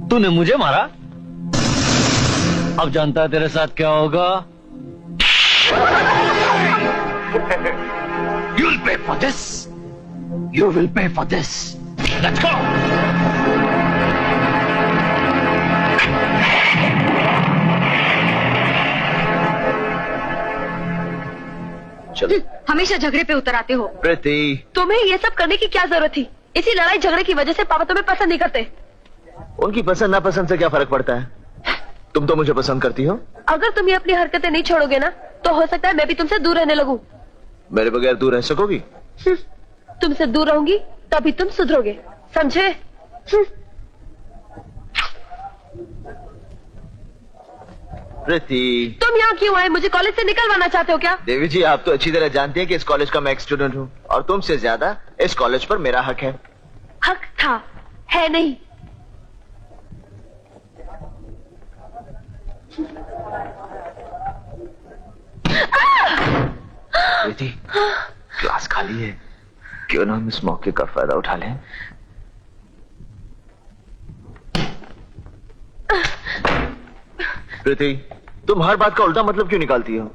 तूने मुझे मारा, अब जानता है तेरे साथ क्या होगा। You'll pay for this. You will pay for this. Let's go. चलो। हमेशा झगड़े पे उतर आते हो। प्रीति, तुम्हें ये सब करने की क्या जरूरत थी? इसी लड़ाई झगड़े की वजह से पापा तुम्हें पसंद नहीं करते। उनकी पसंद नापसंद से क्या फर्क पड़ता है? तुम तो मुझे पसंद करती हो। अगर तुम ये अपनी हरकतें नहीं छोड़ोगे ना, तो हो सकता है मैं भी तुमसे दूर रहने लगूं। मेरे बगैर दूर रह सकोगी? तुमसे दूर रहूंगी तभी तुम सुधरोगे, समझे? प्रीति, तुम यहाँ क्यों आए? मुझे कॉलेज से निकलवाना चाहते हो क्या? देवी जी, आप तो अच्छी तरह जानती हैं कि इस कॉलेज का मैं एक स्टूडेंट हूँ और तुमसे ज्यादा इस कॉलेज पर मेरा हक है। हक था, है नहीं। प्रीति, क्लास खाली है, क्यों ना हम इस मौके का फायदा उठा लें? प्रीति, तुम हर बात का उल्टा मतलब क्यों निकालती हो?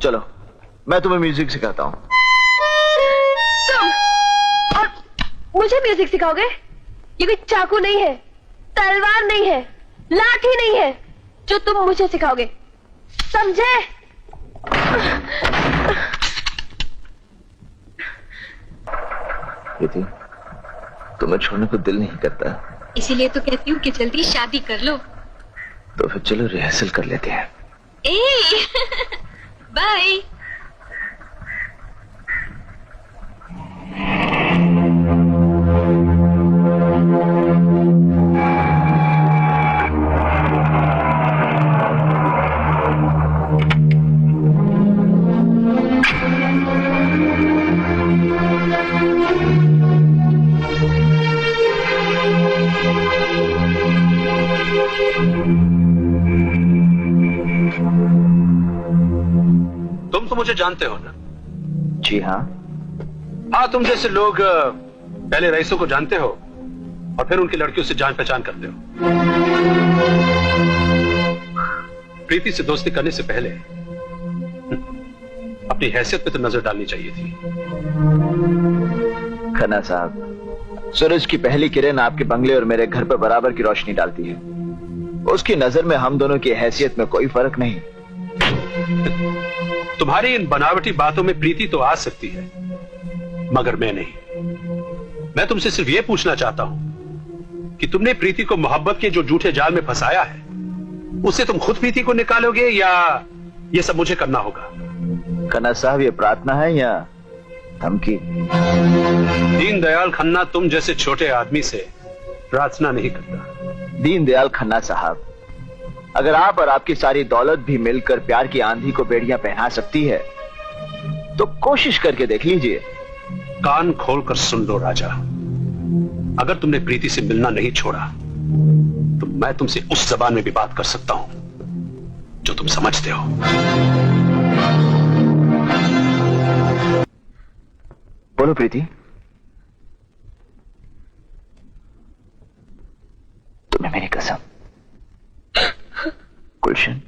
चलो, मैं तुम्हें म्यूजिक सिखाता हूँ। तुम और मुझे म्यूजिक सिखाओगे? ये कोई चाकू नहीं है, तलवार नहीं है, लाठी नहीं है जो तुम मुझे सिखाओगे, समझे? प्रीति, तुम्हें छोड़ने को दिल नहीं करता, इसीलिए तो कहती हूँ कि जल्दी शादी कर लो। तो फिर चलो रिहर्सल कर लेते हैं। बाय। तुम तो मुझे जानते हो ना? जी हाँ। हाँ, तुम जैसे लोग पहले रईसों को जानते हो और फिर उनकी लड़कियों से जान पहचान करते हो। प्रीति से दोस्ती करने से पहले अपनी हैसियत पे तो नजर डालनी चाहिए थी। खन्ना साहब, सूरज की पहली किरण आपके बंगले और मेरे घर पर बराबर की रोशनी डालती है। उसकी नजर में हम दोनों की हैसियत में कोई फर्क नहीं। तुम्हारी इन बनावटी बातों में प्रीति तो आ सकती है, मगर मैं नहीं। मैं तुमसे सिर्फ यह पूछना चाहता हूं कि तुमने प्रीति को मोहब्बत के जो झूठे जाल में फंसाया है, उससे तुम खुद प्रीति को निकालोगे या यह सब मुझे करना होगा? खन्ना साहब, ये प्रार्थना है या धमकी? दीनदयाल खन्ना तुम जैसे छोटे आदमी से प्रार्थना नहीं करता। दीनदयाल खन्ना साहब, अगर आप और आपकी सारी दौलत भी मिलकर प्यार की आंधी को बेड़ियां पहना सकती है तो कोशिश करके देख लीजिए। कान खोलकर सुन लो राजा, अगर तुमने प्रीति से मिलना नहीं छोड़ा तो मैं तुमसे उस जबान में भी बात कर सकता हूं जो तुम समझते हो। बोलो प्रीति, तुम्हें मेरी कसम। गुलशन?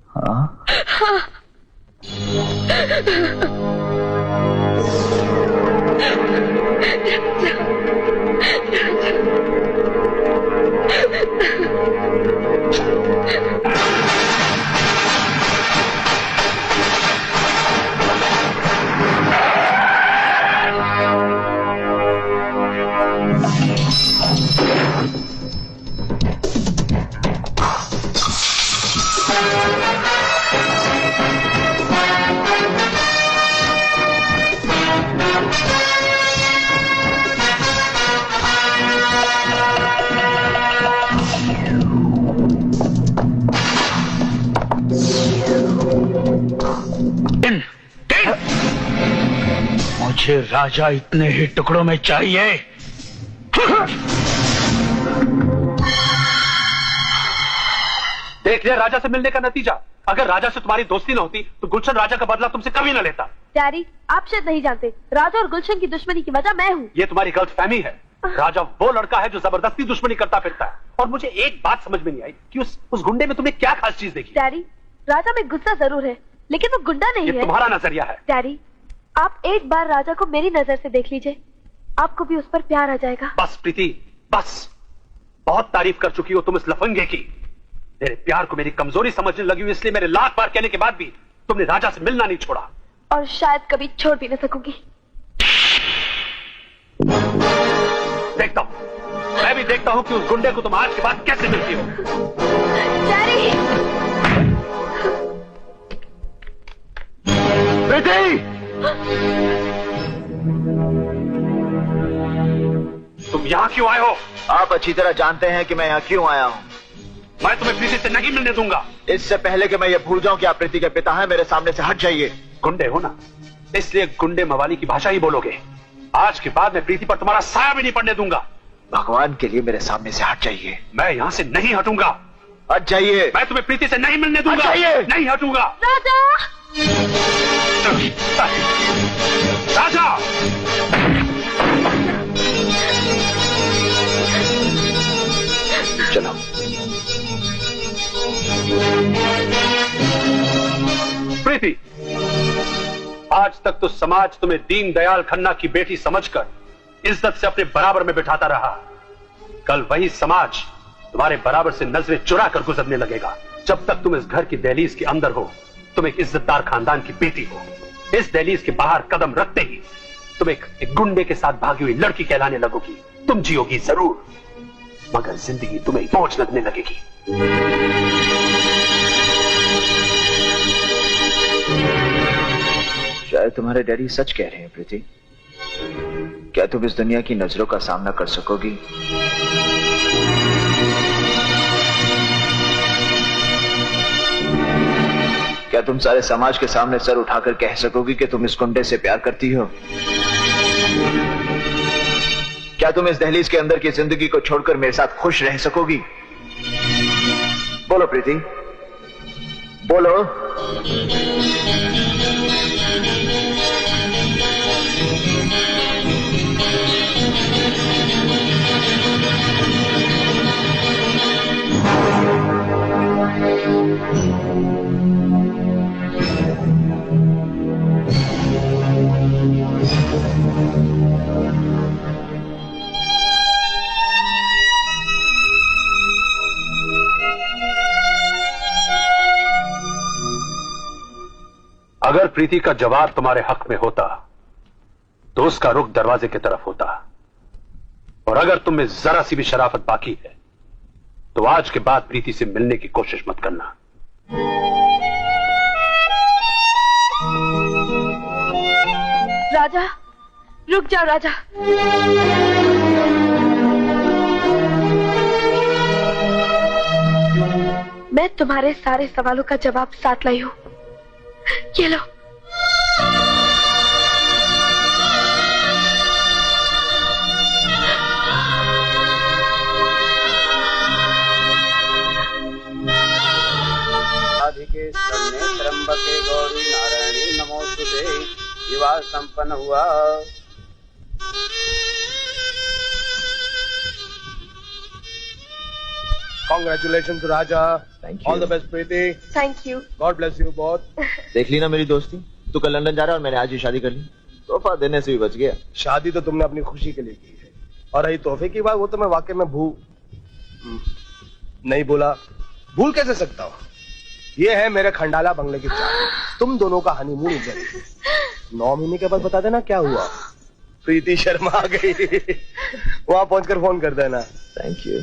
हाँ? मुझे राजा इतने ही टुकड़ों में चाहिए। देख लिया राजा से मिलने का नतीजा। अगर राजा से तुम्हारी दोस्ती न होती तो गुलशन राजा का बदला तुमसे कभी न लेता। डैडी, आप शायद नहीं जानते, राजा और गुलशन की दुश्मनी की वजह मैं हूँ। ये तुम्हारी गलतफहमी है। राजा वो लड़का है जो जबरदस्ती दुश्मनी करता फिरता है। और मुझे एक बात समझ में नहीं आई कि उस गुंडे में तुमने क्या खास चीज देखी। डैडी, राजा में गुस्सा जरूर है, लेकिन वो गुंडा नहीं ये है। तुम्हारा नजरिया है। डैडी, आप एक बार राजा को मेरी नजर से देख लीजिए, आपको भी उस पर प्यार आ जाएगा। बस प्रीति, बस। बहुत तारीफ कर चुकी हो तुम इस लफंगे की। मेरे प्यार को मेरी कमजोरी समझने लगी हो, इसलिए मेरे लाख बार कहने के बाद भी तुमने राजा से मिलना नहीं छोड़ा। और शायद कभी छोड़ भी न सकूंगी। देखता हूं, मैं भी देखता हूं कि उस गुंडे को तुम आज के बाद कैसे मिलती हो। डैडी! प्रीति! तुम यहां क्यों आए हो? आप अच्छी तरह जानते हैं कि मैं यहाँ क्यों आया हूँ। मैं तुम्हें प्रीति से नहीं मिलने दूंगा। इससे पहले कि मैं ये भूल जाऊं कि आप प्रीति के पिता हैं, मेरे सामने से हट जाइए। गुंडे हो ना, इसलिए गुंडे मवाली की भाषा ही बोलोगे। आज के बाद मैं प्रीति पर तुम्हारा साया भी नहीं पड़ने दूंगा। भगवान के लिए मेरे सामने से हट जाइए। मैं यहाँ से नहीं हटूंगा। हट जाइए। मैं तुम्हें प्रीति से नहीं मिलने दूंगा। हट जाइए। नहीं हटूंगा। राजा! राजा! चलो। प्रीति, आज तक तो समाज तुम्हें दीन दयाल खन्ना की बेटी समझकर इज्जत से अपने बराबर में बिठाता रहा। कल वही समाज तुम्हारे बराबर से नजरें चुरा कर गुजरने लगेगा। जब तक तुम इस घर की दहलीज के अंदर हो, तुम एक इज्जतदार खानदान की बेटी हो। इस दहलीज के बाहर कदम रखते ही तुम एक गुंडे के साथ भागी हुई लड़की कहलाने लगोगी। तुम जियोगी जरूर, मगर जिंदगी तुम्हें बोझ लगने लगेगी। शायद तुम्हारे डैडी सच कह रहे हैं प्रीति। क्या तुम इस दुनिया की नजरों का सामना कर सकोगी? क्या तुम सारे समाज के सामने सर उठाकर कह सकोगी कि तुम इस गुंडे से प्यार करती हो? क्या तुम इस दहलीज के अंदर की जिंदगी को छोड़कर मेरे साथ खुश रह सकोगी? बोलो प्रीति, बोलो। अगर प्रीति का जवाब तुम्हारे हक में होता तो उसका रुख दरवाजे की तरफ होता, और अगर तुम में जरा सी भी शराफत बाकी है तो आज के बाद प्रीति से मिलने की कोशिश मत करना। राजा, रुक जाओ राजा। मैं तुम्हारे सारे सवालों का जवाब साथ लाई हूं। ये लो। राधिके स्तने त्र्यंबके गौरी नारायणी नमोस्तुते। विवाह संपन्न हुआ। Congratulations Raja. Thank you. All the best Preeti. Thank you. God bless you both। देख ली ना मेरी दोस्ती, तू कल लंदन जा रहा है और मैंने आज ही शादी कर ली। तोहफा देने से भी बच गया। शादी तो तुमने अपनी खुशी के लिए की है, और रही तोहफे की बात, वो तो मैं वाकई में नहीं बोला। भूल कैसे सकता हूँ? ये है मेरे खंडाला बंगले की चाबी। तुम दोनों का हनीमून इधर ही। 9 महीने के बाद बता देना क्या हुआ। प्रीति शर्मा आ गई। वहां पहुंचकर फोन कर देना। Thank you.